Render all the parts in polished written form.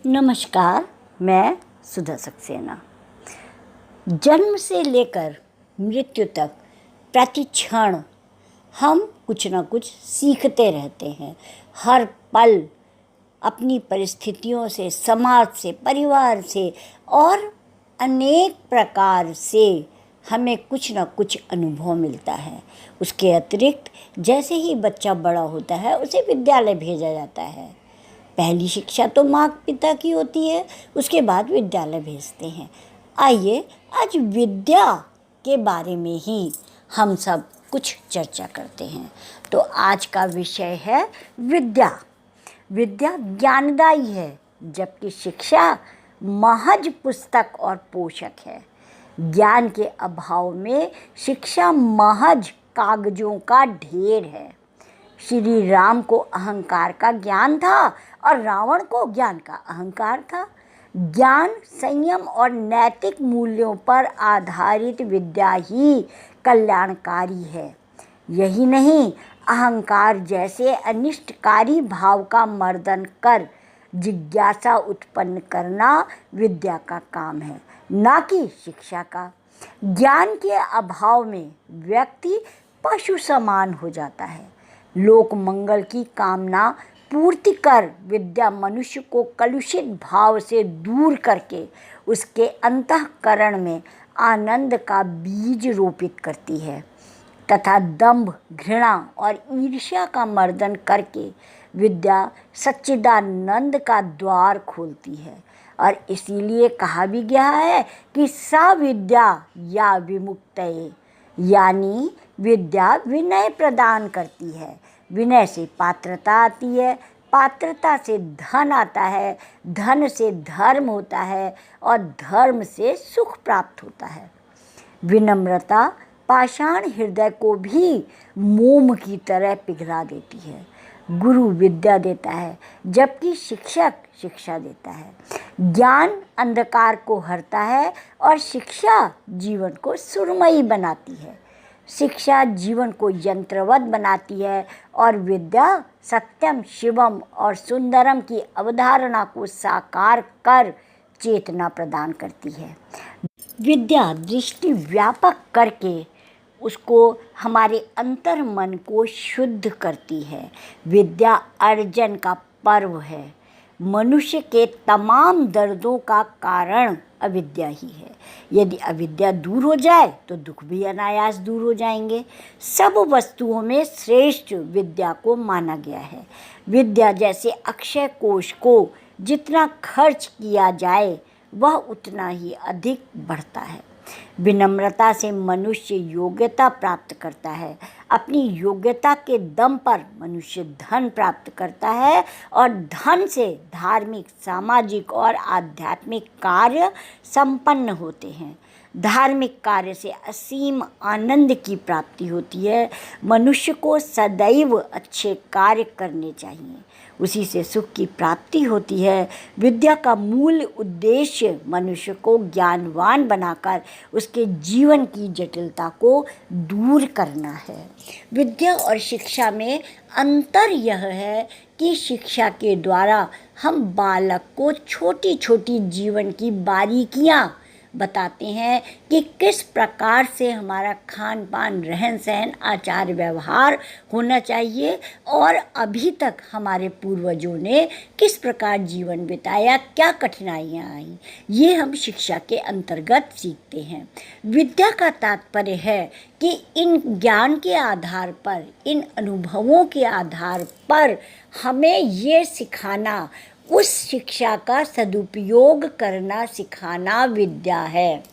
नमस्कार, मैं सुधा सक्सेना। जन्म से लेकर मृत्यु तक प्रति क्षण हम कुछ न कुछ सीखते रहते हैं। हर पल अपनी परिस्थितियों से, समाज से, परिवार से और अनेक प्रकार से हमें कुछ न कुछ अनुभव मिलता है। उसके अतिरिक्त जैसे ही बच्चा बड़ा होता है उसे विद्यालय भेजा जाता है। पहली शिक्षा तो माँ पिता की होती है, उसके बाद विद्यालय भेजते हैं। आइए आज विद्या के बारे में ही हम सब कुछ चर्चा करते हैं। तो आज का विषय है विद्या। विद्या ज्ञानदायी है, जबकि शिक्षा महज पुस्तक और पोषक है। ज्ञान के अभाव में शिक्षा महज कागजों का ढेर है। श्री राम को अहंकार का ज्ञान था और रावण को ज्ञान का अहंकार था। ज्ञान, संयम और नैतिक मूल्यों पर आधारित विद्या ही कल्याणकारी है। यही नहीं, अहंकार जैसे अनिष्टकारी भाव का मर्दन कर जिज्ञासा उत्पन्न करना विद्या का काम है, ना कि शिक्षा का। ज्ञान के अभाव में व्यक्ति पशु समान हो जाता है। लोक मंगल की कामना पूर्ति कर विद्या मनुष्य को कलुषित भाव से दूर करके उसके अंतःकरण में आनंद का बीज रोपित करती है तथा दंभ, घृणा और ईर्ष्या का मर्दन करके विद्या सच्चिदानंद का द्वार खोलती है। और इसीलिए कहा भी गया है कि सा विद्या या विमुक्तये, यानी विद्या विनय प्रदान करती है। विनय से पात्रता आती है, पात्रता से धन आता है, धन से धर्म होता है और धर्म से सुख प्राप्त होता है। विनम्रता पाषाण हृदय को भी मोम की तरह पिघला देती है। गुरु विद्या देता है, जबकि शिक्षक शिक्षा देता है। ज्ञान अंधकार को हरता है और शिक्षा जीवन को सुरमयी बनाती है। शिक्षा जीवन को यंत्रवत बनाती है और विद्या सत्यम, शिवम और सुंदरम की अवधारणा को साकार कर चेतना प्रदान करती है। विद्या दृष्टि व्यापक करके उसको हमारे अंतर मन को शुद्ध करती है। विद्या अर्जन का पर्व है। मनुष्य के तमाम दर्दों का कारण अविद्या ही है। यदि अविद्या दूर हो जाए तो दुख भी अनायास दूर हो जाएंगे। सब वस्तुओं में श्रेष्ठ विद्या को माना गया है। विद्या जैसे अक्षय कोष को जितना खर्च किया जाए वह उतना ही अधिक बढ़ता है। विनम्रता से मनुष्य योग्यता प्राप्त करता है। अपनी योग्यता के दम पर मनुष्य धन प्राप्त करता है और धन से धार्मिक, सामाजिक और आध्यात्मिक कार्य संपन्न होते हैं। धार्मिक कार्य से असीम आनंद की प्राप्ति होती है। मनुष्य को सदैव अच्छे कार्य करने चाहिए, उसी से सुख की प्राप्ति होती है। विद्या का मूल उद्देश्य मनुष्य को ज्ञानवान बनाकर उसके जीवन की जटिलता को दूर करना है। विद्या और शिक्षा में अंतर यह है कि शिक्षा के द्वारा हम बालक को छोटी छोटी जीवन की बारीकियां बताते हैं कि किस प्रकार से हमारा खान पान, रहन सहन, आचार व्यवहार होना चाहिए और अभी तक हमारे पूर्वजों ने किस प्रकार जीवन बिताया, क्या कठिनाइयाँ आई, ये हम शिक्षा के अंतर्गत सीखते हैं। विद्या का तात्पर्य है कि इन ज्ञान के आधार पर, इन अनुभवों के आधार पर हमें ये सिखाना, उस शिक्षा का सदुपयोग करना सिखाना विद्या है।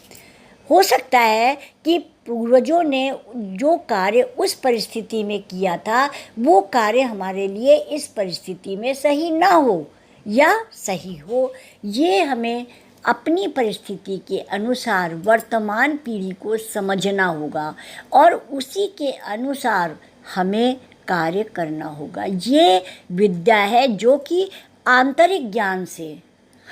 हो सकता है कि पूर्वजों ने जो कार्य उस परिस्थिति में किया था वो कार्य हमारे लिए इस परिस्थिति में सही ना हो या सही हो। ये हमें अपनी परिस्थिति के अनुसार वर्तमान पीढ़ी को समझना होगा और उसी के अनुसार हमें कार्य करना होगा। ये विद्या है जो कि आंतरिक ज्ञान से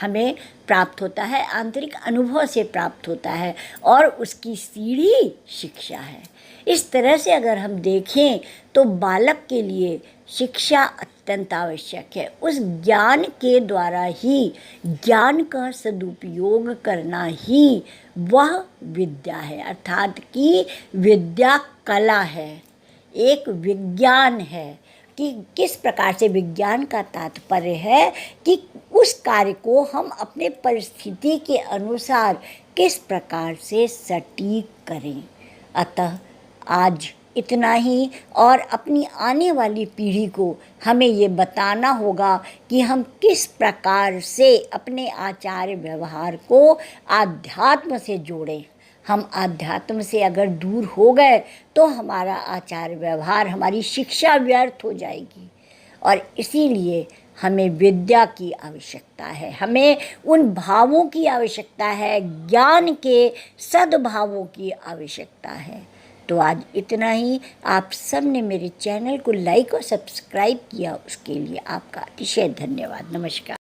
हमें प्राप्त होता है, आंतरिक अनुभव से प्राप्त होता है, और उसकी सीढ़ी शिक्षा है। इस तरह से अगर हम देखें तो बालक के लिए शिक्षा अत्यंत आवश्यक है। उस ज्ञान के द्वारा ही, ज्ञान का सदुपयोग करना ही वह विद्या है, अर्थात कि विद्या कला है, एक विज्ञान है। कि किस प्रकार से विज्ञान का तात्पर्य है कि उस कार्य को हम अपने परिस्थिति के अनुसार किस प्रकार से सटीक करें। अतः आज इतना ही, और अपनी आने वाली पीढ़ी को हमें ये बताना होगा कि हम किस प्रकार से अपने आचार व्यवहार को आध्यात्म से जोड़ें। हम आध्यात्म से अगर दूर हो गए तो हमारा आचार व्यवहार, हमारी शिक्षा व्यर्थ हो जाएगी। और इसीलिए हमें विद्या की आवश्यकता है, हमें उन भावों की आवश्यकता है, ज्ञान के सद्भावों की आवश्यकता है। तो आज इतना ही। आप सब ने मेरे चैनल को लाइक और सब्सक्राइब किया, उसके लिए आपका अतिशय धन्यवाद। नमस्कार।